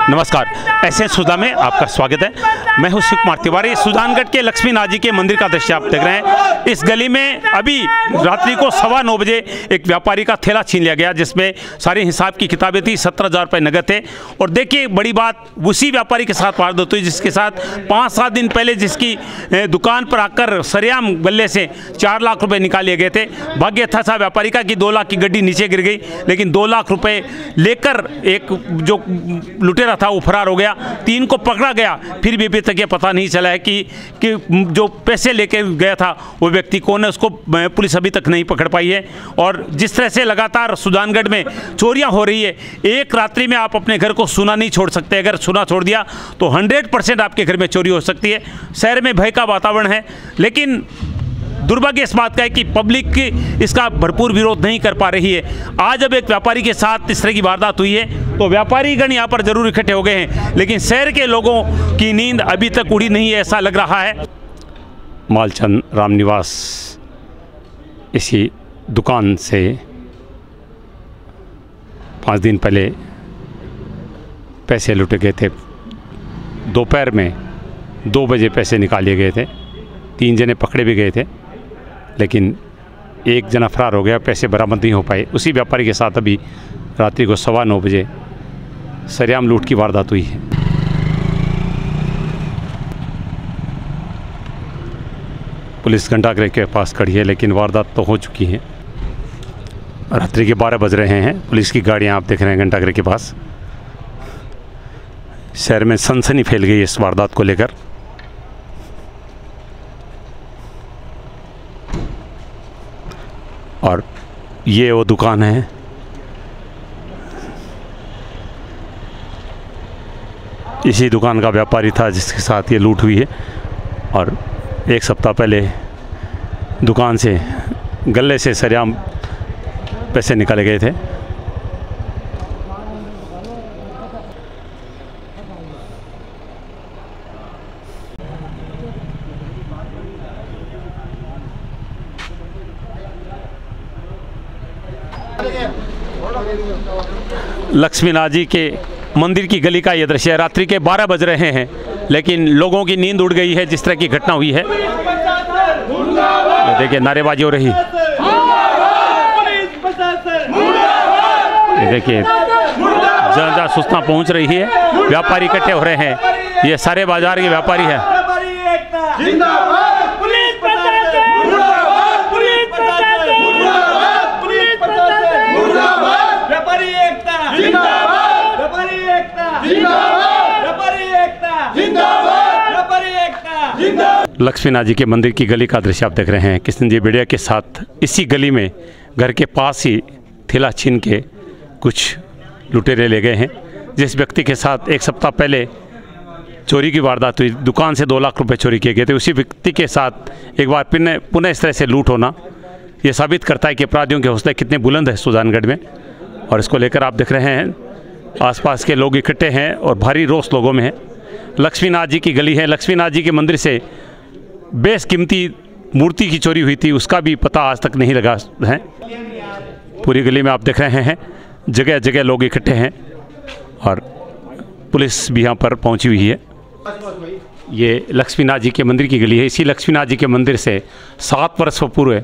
नमस्कार, ऐसे सुधा में आपका स्वागत है। मैं हूं शिव कुमार तिवारी। सुजानगढ़ के लक्ष्मीनाथ जी के मंदिर का दृश्य आप देख रहे हैं। इस गली में अभी रात्रि को 9:15 बजे एक व्यापारी का थैला छीन लिया गया, जिसमें सारे हिसाब की किताबें थी, 17,000 रुपये नगद थे। और देखिए, बड़ी बात उसी व्यापारी के साथ वारदात हुई जिसके साथ 5-7 दिन पहले जिसकी दुकान पर आकर सरेआम गले से 4 लाख रुपये निकाल लिए गए थे। भाग्य था सा व्यापारी का कि 2 लाख की गड्डी नीचे गिर गई, लेकिन 2 लाख रुपये लेकर एक जो लुटेरा था वो फरार हो गया। 3 को पकड़ा गया, फिर भी अभी तक ये पता नहीं चला है कि जो पैसे लेके गया था वो व्यक्ति कौन है। उसको पुलिस अभी तक नहीं पकड़ पाई है। और जिस तरह से लगातार सुजानगढ़ में चोरियां हो रही है, एक रात्रि में आप अपने घर को सुना नहीं छोड़ सकते। अगर सुना छोड़ दिया तो 100% आपके घर में चोरी हो सकती है। शहर में भय का वातावरण है, लेकिन दुर्भाग्य इस बात का है कि पब्लिक इसका भरपूर विरोध नहीं कर पा रही है। आज जब एक व्यापारी के साथ इस तरह की वारदात हुई है तो व्यापारीगण यहाँ पर जरूर इकट्ठे हो गए हैं, लेकिन शहर के लोगों की नींद अभी तक उड़ी नहीं है, ऐसा लग रहा है। मालचंद रामनिवास, इसी दुकान से 5 दिन पहले पैसे लुटे गए थे। दोपहर में 2 बजे पैसे निकाले गए थे। 3 जने पकड़े भी गए थे, लेकिन एक जना फरार हो गया, पैसे बरामद नहीं हो पाए। उसी व्यापारी के साथ अभी रात्रि को 9:15 बजे सरेआम लूट की वारदात हुई है। पुलिस घंटाघर के पास खड़ी है, लेकिन वारदात तो हो चुकी है। रात्रि के 12 बज रहे हैं। पुलिस की गाड़ियां आप देख रहे हैं घंटाघर के पास। शहर में सनसनी फैल गई इस वारदात को लेकर। और ये वो दुकान है, इसी दुकान का व्यापारी था जिसके साथ ये लूट हुई है। और 1 सप्ताह पहले दुकान से गले से सरेआम पैसे निकाले गए थे। लक्ष्मीनाथ जी के मंदिर की गली का यह दृश्य है। रात्रि के 12 बज रहे हैं, लेकिन लोगों की नींद उड़ गई है जिस तरह की घटना हुई है। देखिए, नारेबाजी हो रही। ये देखिए, जहाँ सूचना पहुंच रही है, व्यापारी इकट्ठे हो रहे हैं। ये सारे बाजार के व्यापारी हैं। लक्ष्मीनाथ जी के मंदिर की गली का दृश्य आप देख रहे हैं। कृष्ण जी बेड़िया के साथ इसी गली में घर के पास ही थैला छीन के कुछ लुटेरे ले गए हैं। जिस व्यक्ति के साथ 1 सप्ताह पहले चोरी की वारदात हुई, दुकान से 2 लाख रुपए चोरी किए गए थे, उसी व्यक्ति के साथ एक बार पुनः इस तरह से लूट होना, ये साबित करता है कि अपराधियों के हौसले कितने बुलंद है सुजानगढ़ में। और इसको लेकर आप देख रहे हैं आसपास के लोग इकट्ठे हैं और भारी रोष लोगों में है। लक्ष्मीनाथ जी की गली है। लक्ष्मीनाथ जी के मंदिर से बेशकीमती मूर्ति की चोरी हुई थी, उसका भी पता आज तक नहीं लगा है। पूरी गली में आप देख रहे हैं जगह जगह लोग इकट्ठे हैं और पुलिस भी यहाँ पर पहुँची हुई है। ये लक्ष्मीनाथ जी के मंदिर की गली है। इसी लक्ष्मीनाथ जी के मंदिर से 7 वर्ष पूर्व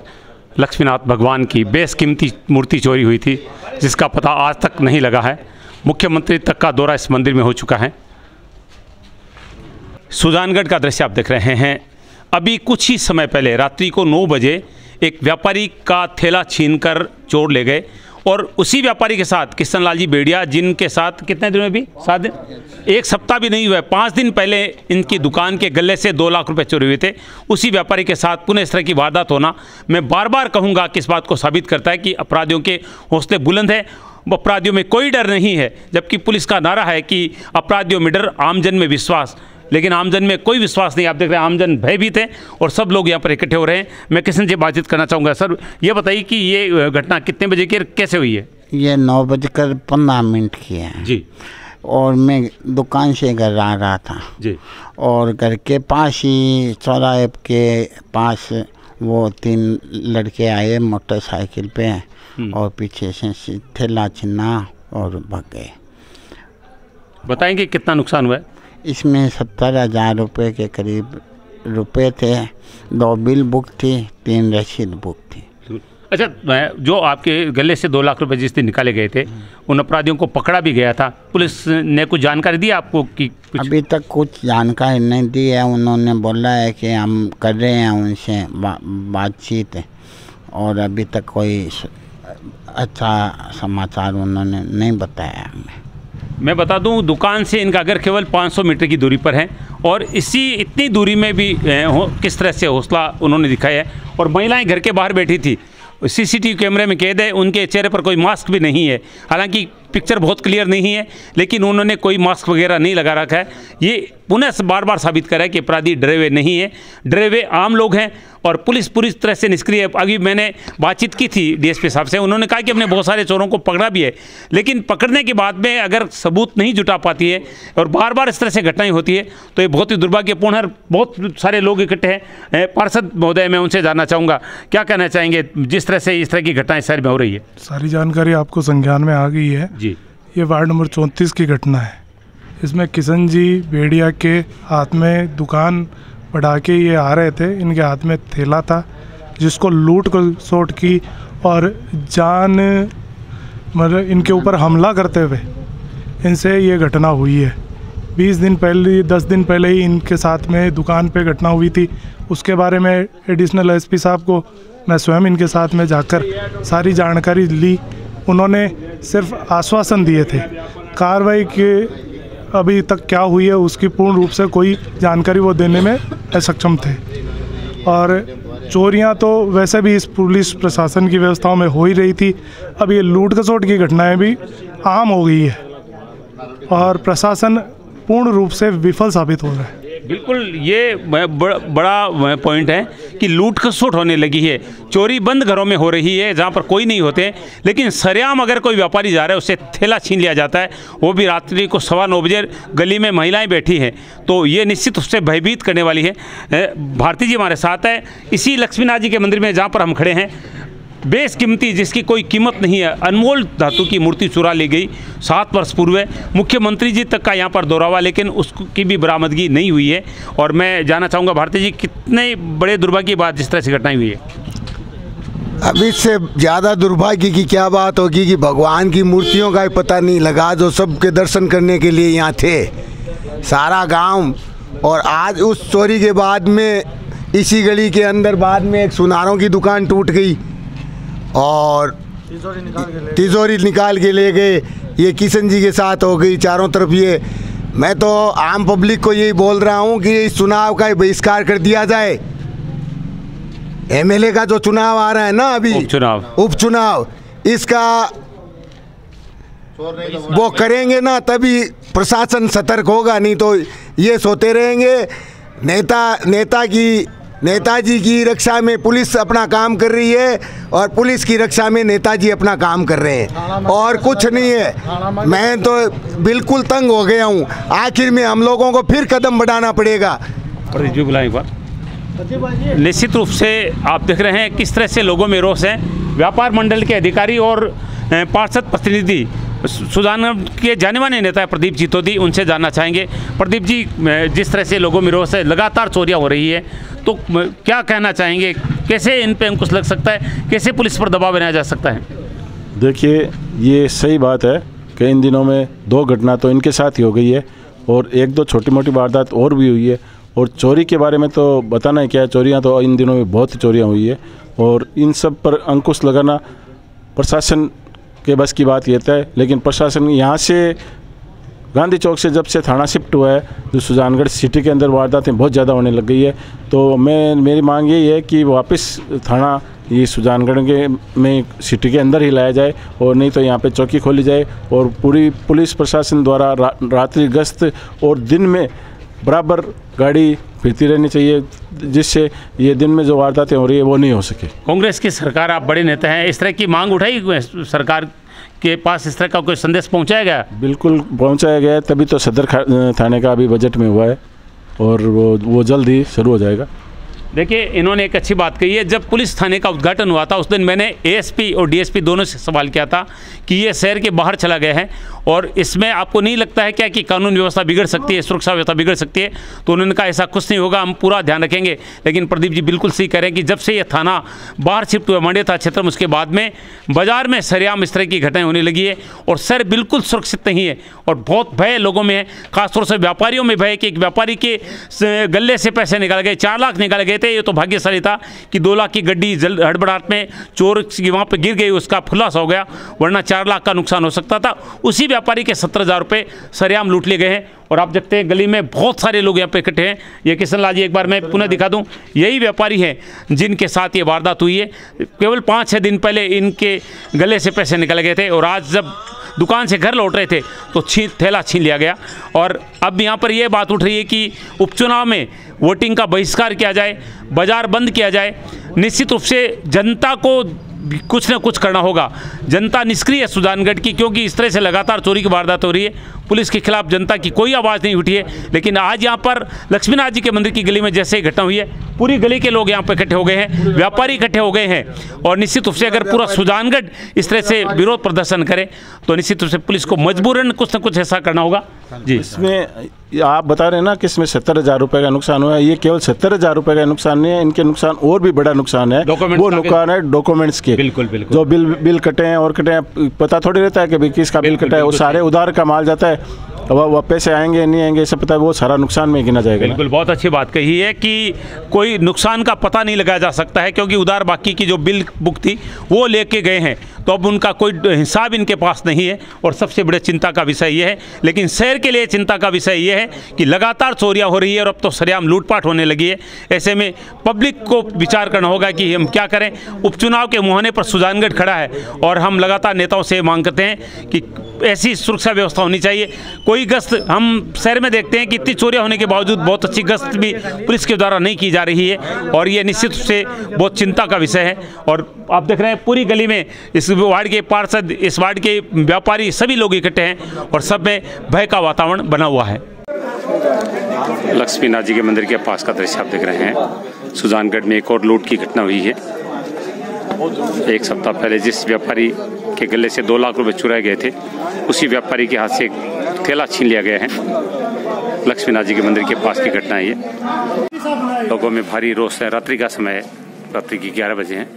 लक्ष्मीनाथ भगवान की बेशकीमती मूर्ति चोरी हुई थी, जिसका पता आज तक नहीं लगा है। मुख्यमंत्री तक का दौरा इस मंदिर में हो चुका है। सुजानगढ़ का दृश्य आप देख रहे हैं। अभी कुछ ही समय पहले रात्रि को 9 बजे एक व्यापारी का थैला छीनकर चोर ले गए। और उसी व्यापारी के साथ कृष्णलाल जी बेड़िया, जिनके साथ कितने दिन में भी 7 दिन, 1 सप्ताह भी नहीं हुआ है, 5 दिन पहले इनकी दुकान के गले से 2 लाख रुपए चोरी हुए थे। उसी व्यापारी के साथ पुनः इस तरह की वारदात होना, मैं बार बार कहूँगा कि इस बात को साबित करता है कि अपराधियों के हौसले बुलंद है। अपराधियों में कोई डर नहीं है, जबकि पुलिस का नारा है कि अपराधियों में डर, आमजन में विश्वास। लेकिन आमजन में कोई विश्वास नहीं। आप देख रहे हैं आमजन भयभीत है और सब लोग यहाँ पर इकट्ठे हो रहे हैं। मैं कृष्ण जी बातचीत करना चाहूँगा। सर, ये बताइए कि ये घटना कितने बजे की, कैसे हुई है? ये 9:15 की है जी। और मैं दुकान से घर आ रहा था जी। और घर के पास ही चौराहे के पास वो 3 लड़के आए मोटरसाइकिल पे और पीछे से थैला छीना और भाग गए। बताएंगे कितना नुकसान हुआ है? इसमें 70,000 रुपये के करीब रुपए थे, 2 बिल बुक थी, 3 रसीद बुक थी। अच्छा, जो आपके गले से 2 लाख रुपए जिस दिन निकाले गए थे, उन अपराधियों को पकड़ा भी गया था, पुलिस ने कुछ जानकारी दी आपको कि कुछ? अभी तक कुछ जानकारी नहीं दी है। उन्होंने बोला है कि हम कर रहे हैं उनसे बातचीत, और अभी तक कोई अच्छा समाचार उन्होंने नहीं बताया हमें। मैं बता दूं, दुकान से इनका घर केवल 500 मीटर की दूरी पर है, और इतनी दूरी में भी किस तरह से हौसला उन्होंने दिखाया है। और महिलाएं घर के बाहर बैठी थी, सीसीटीवी कैमरे में कैद है, उनके चेहरे पर कोई मास्क भी नहीं है। हालांकि पिक्चर बहुत क्लियर नहीं है, लेकिन उन्होंने कोई मास्क वगैरह नहीं लगा रखा है। ये पुनः बार बार साबित करा है कि अपराधी डरे हुए नहीं है, डरे हुए आम लोग हैं, और पुलिस पूरी तरह से निष्क्रिय है। अभी मैंने बातचीत की थी डीएसपी साहब से, उन्होंने कहा कि हमने बहुत सारे चोरों को पकड़ा भी है, लेकिन पकड़ने के बाद में अगर सबूत नहीं जुटा पाती है और बार बार इस तरह से घटनाएं होती है तो ये बहुत ही दुर्भाग्यपूर्ण है। बहुत सारे लोग इकट्ठे हैं। पार्षद महोदय, मैं उनसे जानना चाहूँगा, क्या कहना चाहेंगे जिस तरह से इस तरह की घटनाएं शहर में हो रही है? सारी जानकारी आपको संज्ञान में आ गई है जी। ये वार्ड नंबर 34 की घटना है। इसमें किशन जी बेड़िया के हाथ में दुकान बढ़ा के ये आ रहे थे, इनके हाथ में थैला था जिसको लूट को सोट की और जान मतलब इनके ऊपर हमला करते हुए इनसे ये घटना हुई है। 20 दिन पहले 10 दिन पहले ही इनके साथ में दुकान पे घटना हुई थी। उसके बारे में एडिशनल एसपी साहब को मैं स्वयं इनके साथ में जाकर सारी जानकारी ली। उन्होंने सिर्फ आश्वासन दिए थे, कार्रवाई के अभी तक क्या हुई है उसकी पूर्ण रूप से कोई जानकारी वो देने में असक्षम थे। और चोरियां तो वैसे भी इस पुलिस प्रशासन की व्यवस्थाओं में हो ही रही थी, अब ये लूट खसोट की घटनाएं भी आम हो गई है और प्रशासन पूर्ण रूप से विफल साबित हो रहा है। बिल्कुल, ये बड़ा पॉइंट है कि लूट खसोट होने लगी है। चोरी बंद घरों में हो रही है जहाँ पर कोई नहीं होते, लेकिन सरेआम अगर कोई व्यापारी जा रहा है उससे थैला छीन लिया जाता है, वो भी रात्रि को 9:15 बजे। गली में महिलाएं बैठी हैं, तो ये निश्चित उससे भयभीत करने वाली है। भारती जी हमारे साथ है इसी लक्ष्मीनाथ जी के मंदिर में जहाँ पर हम खड़े हैं। बेशकीमती, जिसकी कोई कीमत नहीं है, अनमोल धातु की मूर्ति चुरा ली गई 7 वर्ष पूर्व। मुख्यमंत्री जी तक का यहाँ पर दौरा हुआ, लेकिन उसकी भी बरामदगी नहीं हुई है। और मैं जानना चाहूँगा भारती जी, कितने बड़े दुर्भाग्य की बात जिस तरह से घटनाएं हुई है। अब इससे ज़्यादा दुर्भाग्य की क्या बात होगी कि भगवान की मूर्तियों का ही पता नहीं लगा जो सबके दर्शन करने के लिए यहाँ थे सारा गांव। और आज उस चोरी के बाद में इसी गली के अंदर बाद में एक सुनारों की दुकान टूट गई और तिजोरी निकाल के ले गए। ये किशन जी के साथ हो गई चारों तरफ। ये मैं तो आम पब्लिक को यही बोल रहा हूँ कि इस चुनाव का बहिष्कार कर दिया जाए। एमएलए का जो चुनाव आ रहा है ना अभी, उपचुनाव, इसका वो करेंगे ना तभी प्रशासन सतर्क होगा, नहीं तो ये सोते रहेंगे। नेताजी की रक्षा में पुलिस अपना काम कर रही है और पुलिस की रक्षा में नेताजी अपना काम कर रहे हैं, और कुछ नहीं है। मैं तो बिल्कुल तंग हो गया हूँ। आखिर में हम लोगों को फिर कदम बढ़ाना पड़ेगा। बुलाएं एक बार। निश्चित रूप से आप देख रहे हैं किस तरह से लोगों में रोष है। व्यापार मंडल के अधिकारी और पार्षद प्रतिनिधि सुजानगढ़ के जाने माने नेता प्रदीप जी तोदी, उनसे जानना चाहेंगे। प्रदीप जी, जिस तरह से लोगों में रोष है, लगातार चोरियां हो रही है, तो क्या कहना चाहेंगे? कैसे इन पे अंकुश लग सकता है? कैसे पुलिस पर दबाव बनाया जा सकता है? देखिए, ये सही बात है कि इन दिनों में 2 घटना तो इनके साथ ही हो गई है और 1-2 छोटी मोटी वारदात और भी हुई है। और चोरी के बारे में तो बताना ही क्या है, चोरियाँ तो इन दिनों में बहुत ही चोरियाँ हुई है और इन सब पर अंकुश लगाना प्रशासन के बस की बात ये है। लेकिन प्रशासन यहाँ से गांधी चौक से जब से थाना शिफ्ट हुआ है, जो सुजानगढ़ सिटी के अंदर वारदातें बहुत ज़्यादा होने लग गई है, तो मेरी मांग यही है कि वापस थाना ये सुजानगढ़ के में सिटी के अंदर ही लाया जाए, और नहीं तो यहाँ पे चौकी खोली जाए और पूरी पुलिस प्रशासन द्वारा रात्रि गश्त और दिन में बराबर गाड़ी फिरती रहनी चाहिए, जिससे ये दिन में जो वारदातें हो रही है वो नहीं हो सके। कांग्रेस की सरकार, आप बड़े नेता हैं, इस तरह की मांग उठाई सरकार के पास? इस तरह का कोई संदेश पहुंचाया गया? बिल्कुल पहुंचाया गया है, तभी तो सदर थाने का अभी बजट में हुआ है और वो जल्द ही शुरू हो जाएगा। देखिए, इन्होंने एक अच्छी बात कही है। जब पुलिस थाने का उद्घाटन हुआ था उस दिन मैंने एएसपी और डीएसपी दोनों से सवाल किया था कि ये शहर के बाहर चला गया है और इसमें आपको नहीं लगता है क्या कि कानून व्यवस्था बिगड़ सकती है, सुरक्षा व्यवस्था बिगड़ सकती है? तो उन्होंने कहा ऐसा कुछ नहीं होगा, हम पूरा ध्यान रखेंगे। लेकिन प्रदीप जी बिल्कुल सही कह रहे हैं कि जब से ये थाना बाहर शिफ्ट हुआ मंडे था क्षेत्र में, उसके बाद में बाजार में सरेआम इस तरह की घटनाएं होने लगी है और शहर बिल्कुल सुरक्षित नहीं है और बहुत भय लोगों में है, खासतौर से व्यापारियों में भय कि एक व्यापारी के गले से पैसे निकाले गए, 4 लाख निकाले गए थे। ये तो भाग्यशाली था कि 2 लाख की गड्डी हड़बड़ाहट में चोर की वहाँ पर गिर गई, उसका खुलासा हो गया, वरना 4 लाख का नुकसान हो सकता था। उसी व्यापारी के 17,000 रुपये सरेआम लूट लिए गए हैं और आप देखते हैं गली में बहुत सारे लोग यहाँ पे इकट्ठे हैं। ये किशन लाल जी एक बार मैं पुनः दिखा दूं, यही व्यापारी हैं जिनके साथ ये वारदात हुई है। केवल 5-6 दिन पहले इनके गले से पैसे निकल गए थे और आज जब दुकान से घर लौट रहे थे तो थैला छीन लिया गया। और अब यहाँ पर यह बात उठ रही है कि उपचुनाव में वोटिंग का बहिष्कार किया जाए, बाजार बंद किया जाए। निश्चित रूप से जनता को कुछ न कुछ करना होगा। जनता निष्क्रिय है सुजानगढ़ की, क्योंकि इस तरह से लगातार चोरी की वारदात हो रही है। पुलिस के खिलाफ जनता की कोई आवाज़ नहीं उठी है। लेकिन आज यहाँ पर लक्ष्मीनाथ जी के मंदिर की गली में जैसे ही घटना हुई है, पूरी गली के लोग यहाँ पर इकट्ठे हो गए हैं, व्यापारी इकट्ठे हो गए हैं। और निश्चित रूप से अगर पूरा सुजानगढ़ इस तरह से विरोध प्रदर्शन करे तो निश्चित रूप से पुलिस को मजबूरन कुछ न कुछ ऐसा करना होगा। जी, इसमें आप बता रहे हैं ना कि इसमें 70,000 रुपये का नुकसान हुआ है। ये केवल 70,000 रुपये का नुकसान नहीं है, इनके नुकसान और भी बड़ा नुकसान है। वो नुकसान है डॉक्यूमेंट्स के। बिल्कुल बिल्कुल। जो बिल कटे हैं और कटे हैं, पता थोड़ी रहता है कि भाई किसका बिल कटा है। वो सारे उधार का माल जाता है, वो पैसे आएंगे नहीं आएंगे सब पता है, वो सारा नुकसान में गिना जाएगा। बिल्कुल, बहुत अच्छी बात कही है कि कोई नुकसान का पता नहीं लगाया जा सकता है, क्योंकि उधार बाकी की जो बिल बुक थी वो लेके गए हैं, तो अब उनका कोई हिसाब इनके पास नहीं है। और सबसे बड़े चिंता का विषय ये है, लेकिन शहर के लिए चिंता का विषय ये है कि लगातार चोरियां हो रही है और अब तो सरेआम लूटपाट होने लगी है। ऐसे में पब्लिक को विचार करना होगा कि हम क्या करें। उपचुनाव के मुहाने पर सुजानगढ़ खड़ा है और हम लगातार नेताओं से मांग करते हैं कि ऐसी सुरक्षा व्यवस्था होनी चाहिए। कोई गश्त हम शहर में देखते हैं कि इतनी चोरियां होने के बावजूद बहुत अच्छी गश्त भी पुलिस के द्वारा नहीं की जा रही है और ये निश्चित रूप से बहुत चिंता का विषय है। और आप देख रहे हैं पूरी गली में इस वार्ड के पार्षद, इस वार्ड के व्यापारी, सभी लोग इकट्ठे हैं और सब में भय का वातावरण बना हुआ है। लक्ष्मीनाथ जी के मंदिर के पास का दृश्य आप देख रहे हैं। सुजानगढ़ में एक और लूट की घटना हुई है। एक सप्ताह पहले जिस व्यापारी के गले से 2 लाख रुपए चुराए गए थे, उसी व्यापारी के हाथ से एक थैला छीन लिया गया है। लक्ष्मीनाथ जी के मंदिर के पास की घटना है ये। लोगों में भारी रोष है। रात्रि का समय है, रात्रि की 11 बजे हैं।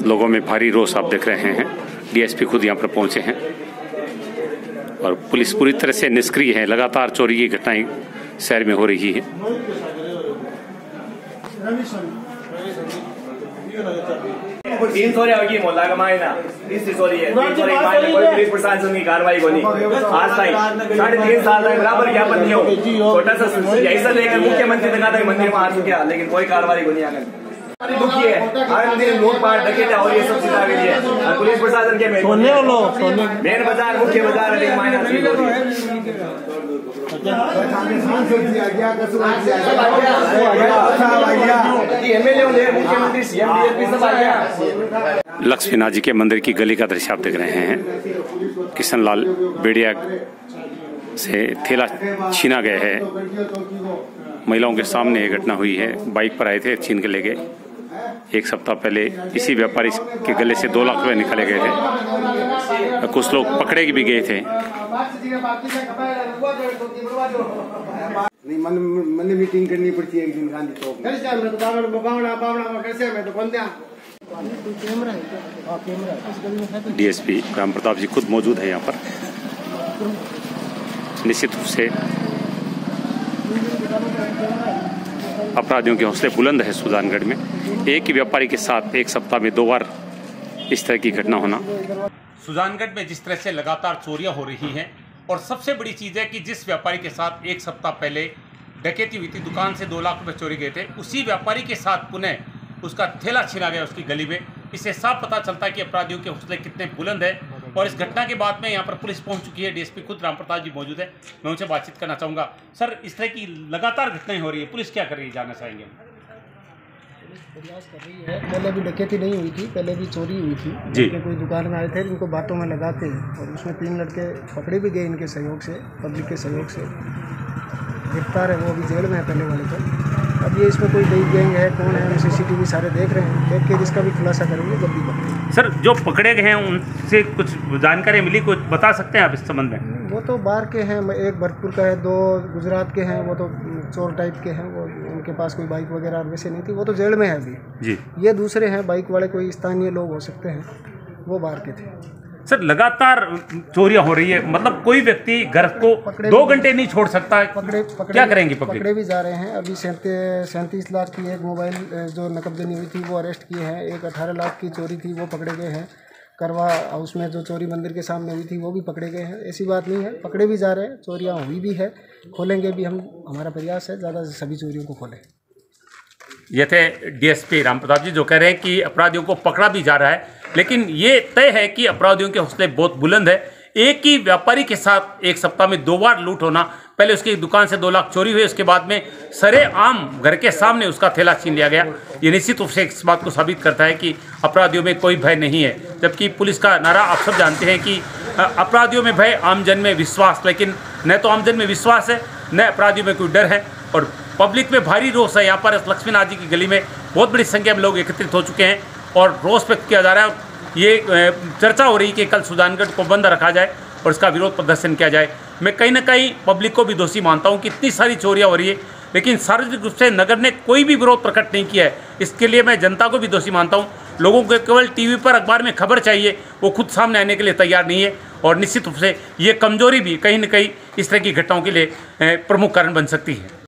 लोगों में भारी रोष आप देख रहे हैं। डीएसपी खुद यहाँ पर पहुंचे हैं और पुलिस पूरी तरह से निष्क्रिय है। लगातार चोरी की घटनाएं शहर में हो रही है। तीन चोरियां होगी मोहल्ला का मायना, तीसरी चोरी है। 3 चोरी मायने कोई पुलिस प्रशासन की कार्रवाई को नहीं। आज तक 3.5 साल तक बराबर ज्ञापन नहीं हो। छोटा सा ऐसा लेकर मुख्यमंत्री तक आता है मंदिर में आ चुका, लेकिन कोई कार्रवाई को नहीं आकर दुखी है। हर दिन लूटपाट डकैती और ये सब चीज आ गई है। पुलिस प्रशासन के मेन बाजार, मुख्य बाजार है मायना लक्ष्मीनाथ जी के मंदिर की गली का दृश्य आप देख रहे हैं। किशन लाल बेड़िया से थैला छीना गया है। महिलाओं के सामने ये घटना हुई है। बाइक पर आए थे, छीन के ले गए। 1 सप्ताह पहले इसी व्यापारी के गले से 2 लाख रुपए निकाले गए थे। कुछ लोग पकड़े भी गए थे। मन मीटिंग करनी पड़ती है एक दिन गांधी चौक में। डीएसपी राम प्रताप जी खुद मौजूद है यहाँ पर। निश्चित रूप से अपराधियों के हौसले बुलंद है सुजानगढ़ में। एक ही व्यापारी के साथ 1 सप्ताह में 2 बार इस तरह की घटना होना। सुजानगढ़ में जिस तरह से लगातार चोरियां हो रही हैं और सबसे बड़ी चीज़ है कि जिस व्यापारी के साथ 1 सप्ताह पहले डकैती हुई थी, दुकान से 2 लाख रुपए चोरी गए थे, उसी व्यापारी के साथ पुनः उसका थैला छीना गया उसकी गली में। इससे साफ पता चलता है कि अपराधियों के हौसले कितने बुलंद है। और इस घटना के बाद में यहाँ पर पुलिस पहुँच चुकी है। डीएसपी खुद राम प्रताप जी मौजूद है, मैं उनसे बातचीत करना चाहूँगा। सर, इस तरह की लगातार घटनाएं हो रही है, पुलिस क्या कर रही है, जानना चाहेंगे? प्रयास कर रही है। पहले भी डकैती नहीं हुई थी, पहले भी चोरी हुई थी जी। कोई दुकान में आए थे, इनको बातों में लगाते और उसमें 3 लड़के पकड़े भी गए इनके सहयोग से, पब्लिक के सहयोग से। गिरफ्तार है वो, अभी जेल में है पहले वाले तो। अब ये इसमें कोई नई गैंग है, कौन है, CCTV सारे देख रहे हैं, देख के इसका भी खुलासा करेंगे जल्दी पकड़ेंगे। सर, जो पकड़े गए हैं उनसे कुछ जानकारी मिली, कुछ बता सकते हैं आप इस संबंध में? वो तो बाहर के हैं, एक भरतपुर का है, 2 गुजरात के हैं, वो तो चोर टाइप के हैं, वो उनके पास कोई बाइक वगैरह वैसे नहीं थी, वो तो जेल में है अभी जी। ये दूसरे हैं बाइक वाले, कोई स्थानीय लोग हो सकते हैं, वो बाहर के थे। सर, लगातार चोरियां हो रही है, मतलब कोई व्यक्ति घर को 2 घंटे नहीं छोड़ सकता है, क्या करेंगे पब्लिक? पकड़े भी जा रहे हैं अभी। 37 लाख की एक मोबाइल जो नकदनी हुई थी वो अरेस्ट किए हैं। एक 18 लाख की चोरी थी वो पकड़े गए हैं। करवा हाउस में जो चोरी मंदिर के सामने हुई थी वो भी पकड़े गए हैं। ऐसी बात नहीं है, पकड़े भी जा रहे हैं, चोरियां हुई भी है, खोलेंगे भी हम। हमारा प्रयास है ज़्यादा से सभी चोरियों को खोलें। ये थे DSP राम प्रताप जी, जो कह रहे हैं कि अपराधियों को पकड़ा भी जा रहा है, लेकिन ये तय है कि अपराधियों के हौसले बहुत बुलंद है। एक ही व्यापारी के साथ एक सप्ताह में 2 बार लूट होना, पहले उसकी दुकान से 2 लाख चोरी हुई, उसके बाद में सरेआम घर के सामने उसका थैला छीन लिया गया। ये निश्चित रूप से इस बात को साबित करता है कि अपराधियों में कोई भय नहीं है, जबकि पुलिस का नारा आप सब जानते हैं कि अपराधियों में भय, आमजन में विश्वास। लेकिन न तो आमजन में विश्वास है, न अपराधियों में कोई डर है, और पब्लिक में भारी रोष है। यहाँ पर लक्ष्मीनाथ जी की गली में बहुत बड़ी संख्या में लोग एकत्रित हो चुके हैं और रोष व्यक्त किया जा रहा है। ये चर्चा हो रही है कि कल सुजानगढ़ को बंद रखा जाए और इसका विरोध प्रदर्शन किया जाए। मैं कहीं ना कहीं पब्लिक को भी दोषी मानता हूँ कि इतनी सारी चोरियाँ हो रही है, लेकिन सार्वजनिक रूप से नगर ने कोई भी विरोध प्रकट नहीं किया है। इसके लिए मैं जनता को भी दोषी मानता हूँ। लोगों को केवल TV पर, अखबार में खबर चाहिए, वो खुद सामने आने के लिए तैयार नहीं है, और निश्चित रूप से ये कमजोरी भी कहीं ना कहीं इस तरह की घटनाओं के लिए प्रमुख कारण बन सकती है।